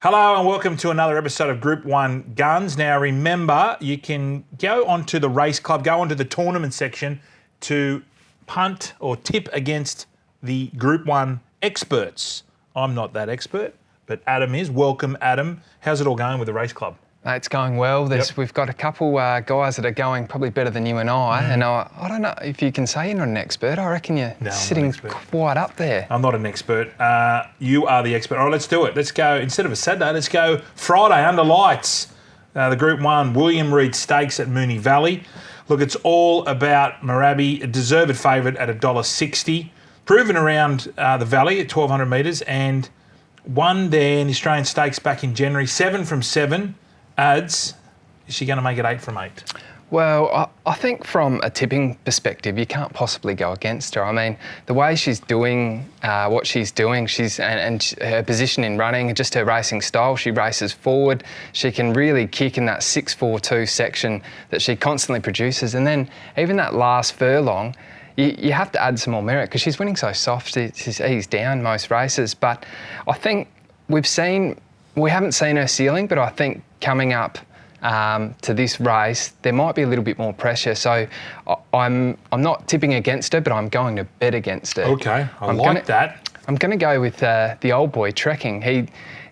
Hello and welcome to another episode of Group 1 Guns. Now remember, you can go onto the race club, go onto the tournament section to punt or tip against the Group 1 experts. I'm not that expert, but Adam is. Welcome, Adam. How's it all going with the race club? It's going well. We've got a couple guys that are going probably better than you and I. And I don't know if you can say you're not an expert. I reckon you're sitting quite up there. I'm not an expert. You are the expert. All right, let's do it. Let's go, instead of a Saturday, let's go Friday under lights. The Group 1 Reid Stakes at Moonee Valley. Look, it's all about Moorabbie, a deserved favourite at $1.60. Proven around the valley at 1,200 metres and won there in the Australian Stakes back in January. 7 from 7. Adds, is she going to make it 8 from 8? Well, I think from a tipping perspective, you can't possibly go against her. I mean, the way she's doing what she's doing, and her position in running, just her racing style, she races forward. She can really kick in that 6-4-2 section that she constantly produces. And then even that last furlong, you have to add some more merit because she's winning so soft. She's eased down most races. But I think we haven't seen her ceiling, but I think coming up to this race, there might be a little bit more pressure. So I'm not tipping against her, but I'm going to bet against her. Okay, I like that. I'm going to go with the old boy Trekking. He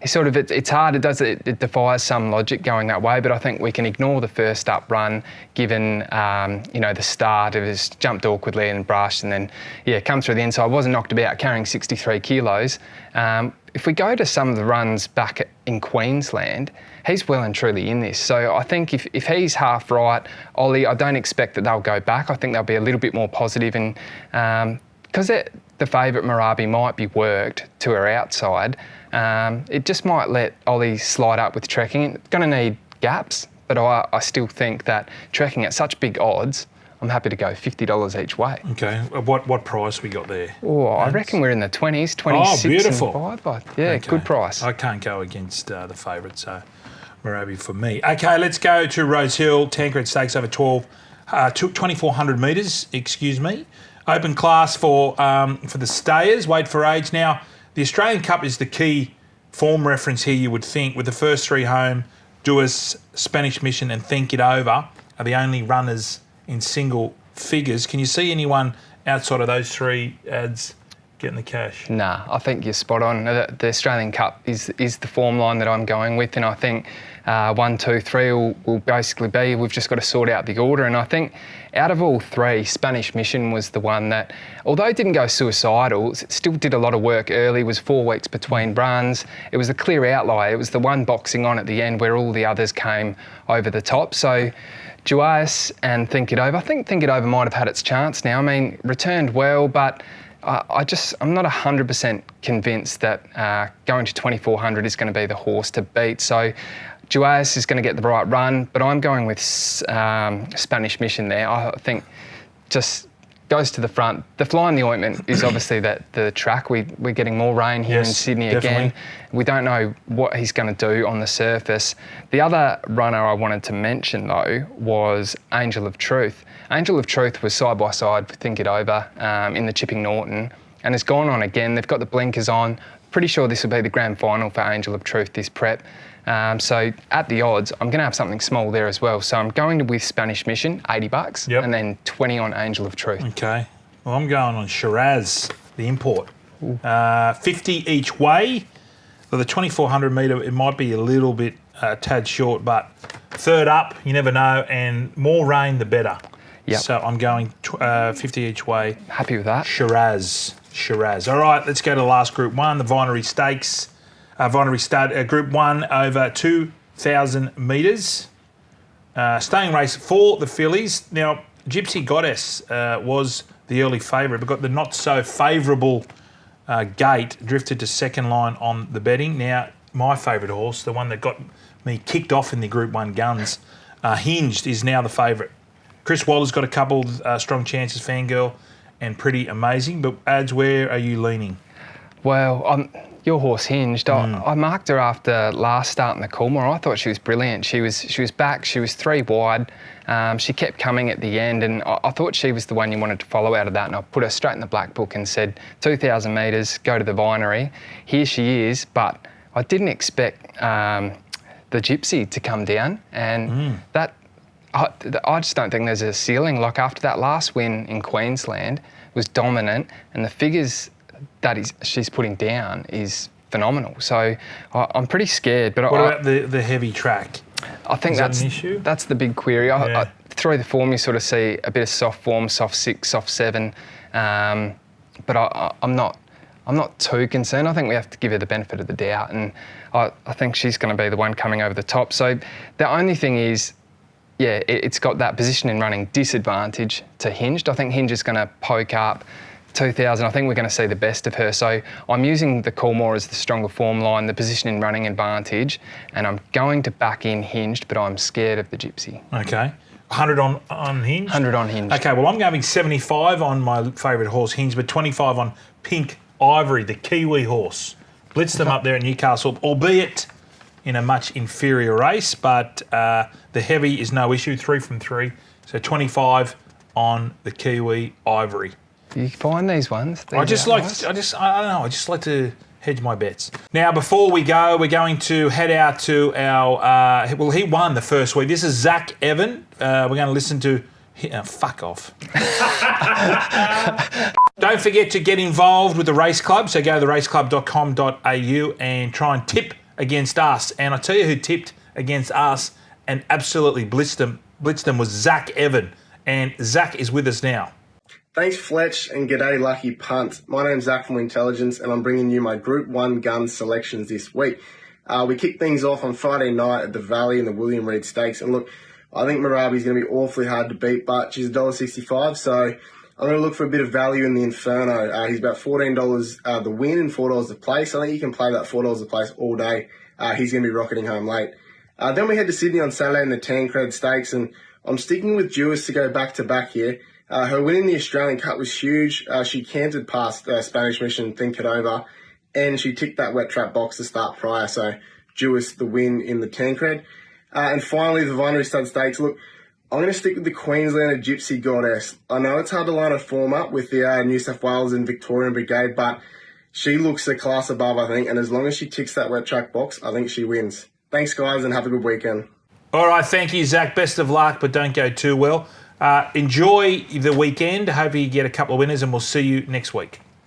sort of, it's hard, it defies some logic going that way, but I think we can ignore the first up run given, the start. It was jumped awkwardly and brushed and then, come through the inside. Wasn't knocked about, carrying 63 kilos. If we go to some of the runs back in Queensland, he's well and truly in this. So I think if he's half right, Ollie, I don't expect that they'll go back. I think they'll be a little bit more positive and because the favourite Moorabbie might be worked to her outside, it just might let Ollie slide up with Trekking. It's going to need gaps, but I still think that Trekking at such big odds, I'm happy to go $50 each way. Okay. What price we got there? Oh, I reckon we're in the 20s, 26 beautiful. and 5. Yeah, okay. Good price. I can't go against the favourite, so Moorabbie for me. Okay, let's go to Rosehill. Tancred Stakes over 2,400 metres, Open class for the stayers, wait for age. Now, the Australian Cup is the key form reference here, you would think, with the first three home, Duas, Spanish Mission and Think It Over are the only runners in single figures. Can you see anyone outside of those three ads getting the cash? Nah, I think you're spot on. The Australian Cup is the form line that I'm going with, and I think 1, 2, 3 will basically be, we've just got to sort out the order. And I think out of all three, Spanish Mission was the one that, although it didn't go suicidal, it still did a lot of work early, was 4 weeks between runs. It was a clear outlier. It was the one boxing on at the end where all the others came over the top. So Duas and Think It Over. I think Think It Over might have had its chance now. I mean, returned well, but I'm not 100% convinced that going to 2,400 is going to be the horse to beat. So Duas is going to get the right run, but I'm going with Spanish Mission there. I think just goes to the front. The fly in the ointment is obviously that the track. We're getting more rain here in Sydney definitely. Again. We don't know what he's going to do on the surface. The other runner I wanted to mention, though, was Angel of Truth. Angel of Truth was side by side with Think It Over in the Chipping Norton and has gone on again. They've got the blinkers on. Pretty sure this will be the grand final for Angel of Truth, this prep. So at the odds, I'm going to have something small there as well. So I'm going with Spanish Mission, $80, and then 20 on Angel of Truth. Okay. Well, I'm going on Shiraz, the import. 50 each way. For the 2,400 metre, it might be a little bit tad short, but third up, you never know, and more rain, the better. Yep. So I'm going 50 each way. Happy with that. Shiraz. All right, let's go to the last Group 1, the Vinery Stakes. Vinery Stud, Group 1 over 2,000 metres. Staying race for the fillies. Now, Gypsy Goddess was the early favourite, but got the not so favourable gate, drifted to second line on the betting. Now, my favourite horse, the one that got me kicked off in the Group 1 guns, Hinged, is now the favourite. Chris Waller's got a couple strong chances, Fangirl, and Pretty Amazing. But Ads, where are you leaning? Well, your horse Hinged. I marked her after last start in the Coolmore. I thought she was brilliant. She was back. She was 3 wide. She kept coming at the end, and I thought she was the one you wanted to follow out of that. And I put her straight in the black book and said 2,000 metres, go to the Vinery. Here she is, but I didn't expect the Gypsy to come down, and that I just don't think there's a ceiling. Like after that last win in Queensland was dominant, and the figures that she's putting down is phenomenal. So I'm pretty scared. But what about the heavy track? I think that's an issue? That's the big query. Through the form, you sort of see a bit of soft form, soft 6, soft 7, but I'm not too concerned. I think we have to give her the benefit of the doubt, and I think she's going to be the one coming over the top. So the only thing is, it's got that position in running disadvantage to Hinged. I think Hinged is going to poke up 2,000. I think we're going to see the best of her. So I'm using the Coolmore as the stronger form line, the position in running advantage, and I'm going to back in Hinged, but I'm scared of the Gypsy. Okay. 100 on Hinged? 100 on Hinged. Okay, well, I'm going 75 on my favourite horse, Hinged, but 25 on Pink Ivory, the Kiwi horse. Blitzed them up there at Newcastle, albeit in a much inferior race, but the heavy is no issue, 3 from 3. So 25 on the Kiwi Ivory. Do you find these ones? I don't know, I just like to hedge my bets. Now, before we go, we're going to head out to our, he won the first week. This is Zach Evan. We're going to listen to, fuck off. Don't forget to get involved with the race club. So go to theraceclub.com.au and try and tip against us. And I tell you who tipped against us and absolutely blitzed them was Zach Evan. And Zach is with us now. Thanks, Fletch, and g'day, Lucky Punt. My name's Zach from Wintelligence, and I'm bringing you my Group 1 gun selections this week. We kicked things off on Friday night at the Valley in the Reid Stakes, and look, I think Marabi's going to be awfully hard to beat, but she's $1.65, so I'm going to look for a bit of value in the Inferno. He's about $14 the win and $4 the place. I think you can play that $4 the place all day. He's going to be rocketing home late. Then we head to Sydney on Saturday in the Tancred Stakes, and I'm sticking with Jewess to go back-to-back here. Her win in the Australian Cup was huge. She cantered past Spanish Mission, think it over, and she ticked that wet trap box to start prior. So Jewess the win in the Tancred. And finally, the Vinery Stakes. Look, I'm going to stick with the Queenslander Gypsy Goddess. I know it's hard to line a form up with the New South Wales and Victorian Brigade, but she looks a class above, I think, and as long as she ticks that wet track box, I think she wins. Thanks, guys, and have a good weekend. All right, thank you, Zach. Best of luck, but don't go too well. Enjoy the weekend. Hope you get a couple of winners, and we'll see you next week.